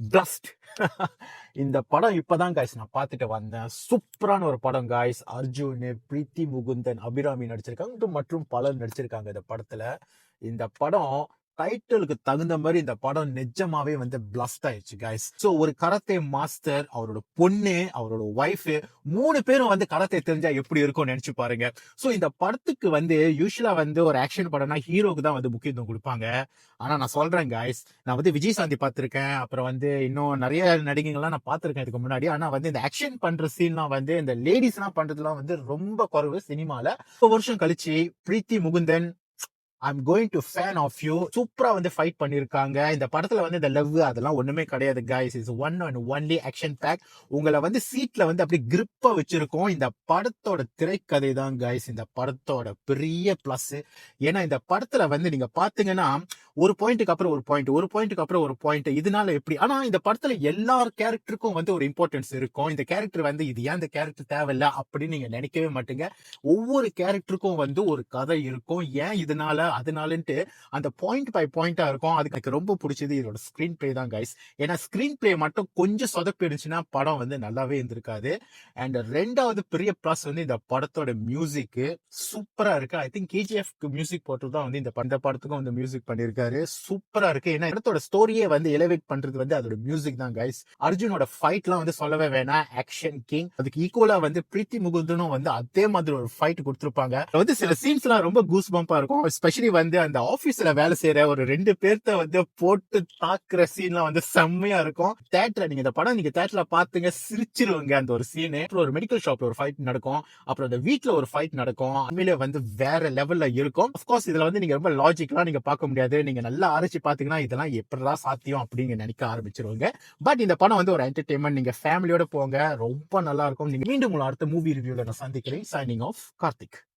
Blessed. இந்த படம் இப்பதான் காய்ஸ் நான் பார்த்துட்டு வந்தேன். சூப்பரான ஒரு படம் காய்ஸ். அர்ஜுன், பிரீத்தி முகுந்தன், அபிராமி நடிச்சிருக்காங்க மற்றும் பலர் நடிச்சிருக்காங்க இந்த படத்துல. இந்த படம் டைட்டிலுக்கு தகுந்த மாதிரி இந்த படம் நிஜமாவே வந்து பிளஸ்ட் ஆயிடுச்சு காய்ஸ். சோ ஒரு கராத்தே மாஸ்டர், அவரோட பொண்ணு, அவரோட ஒய்ஃப், 3 பேரும் வந்து கராத்தே தெரிஞ்சா எப்படி இருக்கும்னு நினைச்சு பாருங்க. சோ இந்த படத்துக்கு வந்து யூஸ்வலா வந்து ஒரு ஆக்ஷன் படம்னா ஹீரோக்கு தான் வந்து முக்கியத்துவம் கொடுப்பாங்க. ஆனா நான் சொல்றேன் காய்ஸ், நான் வந்து விஜய் சாந்தி பார்த்திருக்கேன், அப்புறம் வந்து இன்னும் நிறைய நடிகைகள்லாம் நான் பார்த்திருக்கேன் இதுக்கு முன்னாடி. ஆனா வந்து இந்த ஆக்ஷன் பண்ற சீன்லாம் வந்து இந்த லேடிஸ் எல்லாம் பண்றதுலாம் வந்து ரொம்ப குறைவு சினிமால. வருஷம் கழிச்சு Preethi Mukundan, I'm going to fan of you, சூப்பரா வந்து ஃபைட் பண்ணிருக்காங்க. இந்த படத்துல வந்து இந்த லவ் அதெல்லாம் ஒண்ணுமே கிடையாது guys. Is one and only action pack. உங்களை வந்து சீட்ல வந்து அப்படி கிரிப்பா வச்சிருக்கோம். இந்த படத்தோட திரைக்கதை தான் கைஸ் இந்த படத்தோட பெரிய பிளஸ். ஏன்னா இந்த படத்துல வந்து நீங்க பாத்தீங்கன்னா ஒரு பாயிண்ட்டுக்கு அப்புறம் ஒரு பாயிண்ட், ஒரு பாயிண்ட்டுக்கு அப்புறம் ஒரு பாயிண்ட். இதனால எப்படி, ஆனா இந்த படத்துல எல்லா கேரக்டருக்கும் வந்து ஒரு இம்பார்ட்டன்ஸ் இருக்கும். இந்த கேரக்டர் வந்து இது ஏன் இந்த கேரக்டர் தேவையில்ல அப்படின்னு நீங்க நினைக்கவே மாட்டீங்க. ஒவ்வொரு கேரக்டருக்கும் வந்து ஒரு கதை இருக்கும், ஏன் இதனால அதனாலன்ட்டு அந்த பாயிண்ட் பை பாயிண்டா இருக்கும். அதுக்கு எனக்கு ரொம்ப பிடிச்சது இதோட ஸ்கிரீன் பிளே தான் கைஸ். ஏன்னா ஸ்கிரீன் பிளே மட்டும் கொஞ்சம் சொதப்பிடுச்சுன்னா படம் வந்து நல்லாவே இருந்திருக்காது. அண்ட் ரெண்டாவது பெரிய பிளஸ் வந்து இந்த படத்தோட மியூசிக் சூப்பரா இருக்கு. ஐ திங்க் கேஜிஎஃப்க்கு மியூசிக் போட்டு தான் வந்து இந்த படத்துக்கும் வந்து மியூசிக் பண்ணிருக்காரு. சூப்பரா இருக்கு. ஏன்னா படத்தோட ஸ்டோரியே வந்து எலிவேட் பண்றது வந்து அதோட மியூசிக் தான் கைஸ். அர்ஜுனோட ஃபைட்லாம் வந்து சொல்லவே வேணாம், ஆக்ஷன் கிங். அதுக்கு ஈக்குவலா வந்து பிரீத்தி முகுந்தனும் வந்து அதே மாதிரி ஒரு ஃபைட் கொடுத்திருப்பாங்க. வந்து சில சீன்ஸ் எல்லாம் ரொம்ப கூஸ் பம்பா இருக்கும். எஸ்பெஷலி வந்து அந்த ஆபீஸ்ல வேலை செய்யற ஒரு 2 பேர்த்த வந்து போட்டு தாக்குற சீன்லாம் வந்து செம்மையா இருக்கும். தியேட்டர்ல நீங்க இந்த படம் நீங்க தியேட்டர்ல பாத்துங்க, சிரிச்சிருவீங்க அந்த ஒரு சீன். அப்புறம் ஒரு மெடிக்கல் ஷாப்ல ஒரு ஃபைட் நடக்கும், அப்புறம் அந்த வீட்ல ஒரு ஃபைட் நடக்கும். உண்மையிலே வந்து வேற லெவல்ல இருக்கும். அஃப்கோர்ஸ் இதுல வந்து நீங்க ரொம்ப லாஜிக்லாம் நீங்க பார்க்க முடியாது. நீங்க நல்லா ஆராய்ச்சி பாத்தீங்கன்னா இதெல்லாம் எப்படிதான் சாத்தியம் அப்படின்னு நினைக்க ஆரம்பிச்சிருவாங்க. பட் இந்த படம் வந்து ஒரு என்டர்டைன்மெண்ட். நீங்க ஃபேமிலியோட போங்க, ரொம்ப நல்லா இருக்கும். நீங்க மீண்டும் உங்களை அடுத்த மூவி ரிவ்யூல நான் சந்திக்கிறேன். Signing off, Karthik.